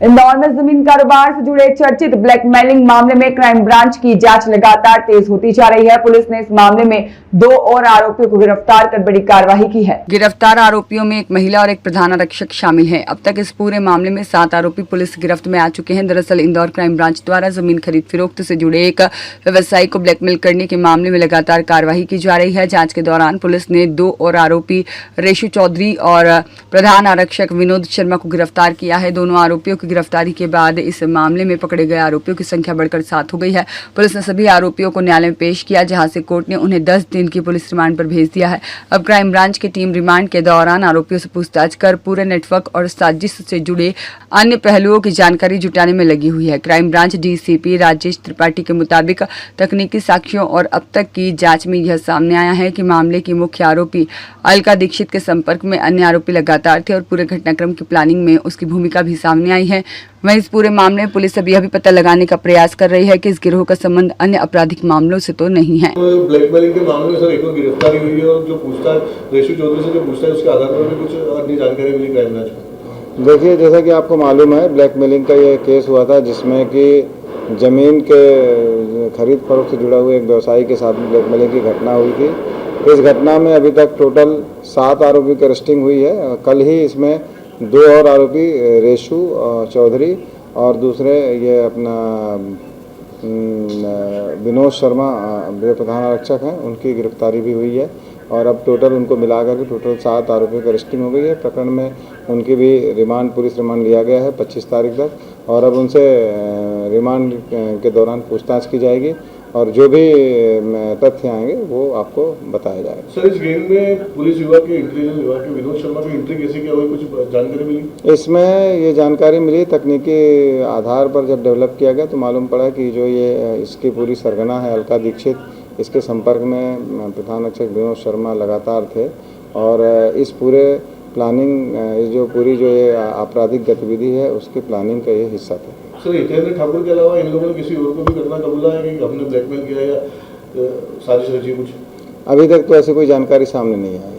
इंदौर में जमीन कारोबार से जुड़े चर्चित ब्लैकमेलिंग मामले में क्राइम ब्रांच की जांच लगातार तेज होती जा रही है। पुलिस ने इस मामले में 2 और आरोपियों को गिरफ्तार कर बड़ी कार्रवाई की है। गिरफ्तार आरोपियों में एक महिला और एक प्रधान आरक्षक शामिल हैं। अब तक इस पूरे मामले में 7 आरोपी पुलिस गिरफ्त में आ चुके हैं। दरअसल इंदौर क्राइम ब्रांच द्वारा जमीन खरीद फरोख्त से जुड़े एक व्यवसायी को ब्लैकमेल करने के मामले में लगातार कार्रवाई की जा रही है। जाँच के दौरान पुलिस ने 2 और आरोपी रेशु चौधरी और प्रधान आरक्षक विनोद शर्मा को गिरफ्तार किया है। दोनों आरोपियों की गिरफ्तारी के बाद इस मामले में पकड़े गए आरोपियों की संख्या बढ़कर 7 हो गई है। पुलिस ने सभी आरोपियों को न्यायालय में पेश किया, जहां से कोर्ट ने उन्हें 10 दिन की पुलिस रिमांड पर भेज दिया है। अब क्राइम ब्रांच की टीम रिमांड के दौरान आरोपियों से पूछताछ कर पूरे नेटवर्क और साजिश से जुड़े अन्य पहलुओं की जानकारी जुटाने में लगी हुई है। Crime branch DCP Rajesh Tripathi के मुताबिक तकनीकी साक्ष्यों और अब तक की जांच में यह सामने आया है कि मामले की मुख्य आरोपी अलका दीक्षित के संपर्क में अन्य आरोपी लगातार थे और पूरे घटनाक्रम की प्लानिंग में उसकी भूमिका भी सामने आई है। वहीं इस पूरे मामले में पुलिस अभी पता लगाने का प्रयास कर रही है कि इस गिरोह का संबंध अन्य आपराधिक मामलों से तो नहीं है। ब्लैकमेलिंग के मामले में सर एक और गिरफ्तारी हुई है और जो पूछताछ रेशु चौधरी से जो पूछताछ उसके आधार पर भी कुछ अन्य जानकारी मिली क्राइम ब्रांच को। देखिए, जैसा कि आपको मालूम है, ब्लैकमेलिंग का ये केस हुआ था जिसमें कि जमीन के खरीद फरोख्त से जुड़ा हुआ एक व्यवसायी के साथ ब्लैकमेलिंग की घटना हुई थी। इस घटना में अभी तक टोटल 7 आरोपी की अरेस्टिंग हुई है। कल ही इसमें 2 और आरोपी रेशु चौधरी और दूसरे ये अपना विनोद शर्मा जो प्रधान आरक्षक हैं, उनकी गिरफ्तारी भी हुई है और अब टोटल उनको मिलाकर के टोटल 7 आरोपियों की अरेस्टिंग हो गई है। प्रकरण में उनकी भी पुलिस रिमांड लिया गया है 25 तारीख तक और अब उनसे रिमांड के दौरान पूछताछ की जाएगी और जो भी तथ्य आएंगे वो आपको बताया जाएगा। सर, इस गेम में पुलिस विभाग के इंटेलिजेंस विभाग के विनोद शर्मा की एंट्री कैसे क्या हुई, कुछ जानकारी मिली? इसमें ये जानकारी मिली तकनीकी आधार पर जब डेवलप किया गया तो मालूम पड़ा कि जो ये इसकी पूरी सरगना है अलका दीक्षित, इसके संपर्क में प्रधान आरक्षक विनोद शर्मा लगातार थे और इस पूरे प्लानिंग जो पूरी जो ये आपराधिक गतिविधि है उसकी प्लानिंग का ये हिस्सा था। सर, हितेंद्र ठाकुर के अलावा इन लोगों ने किसी और को भी करना कबूला है कि हमने ब्लैकमेल किया या साजिश रची कुछ? अभी तक तो ऐसी कोई जानकारी सामने नहीं आई।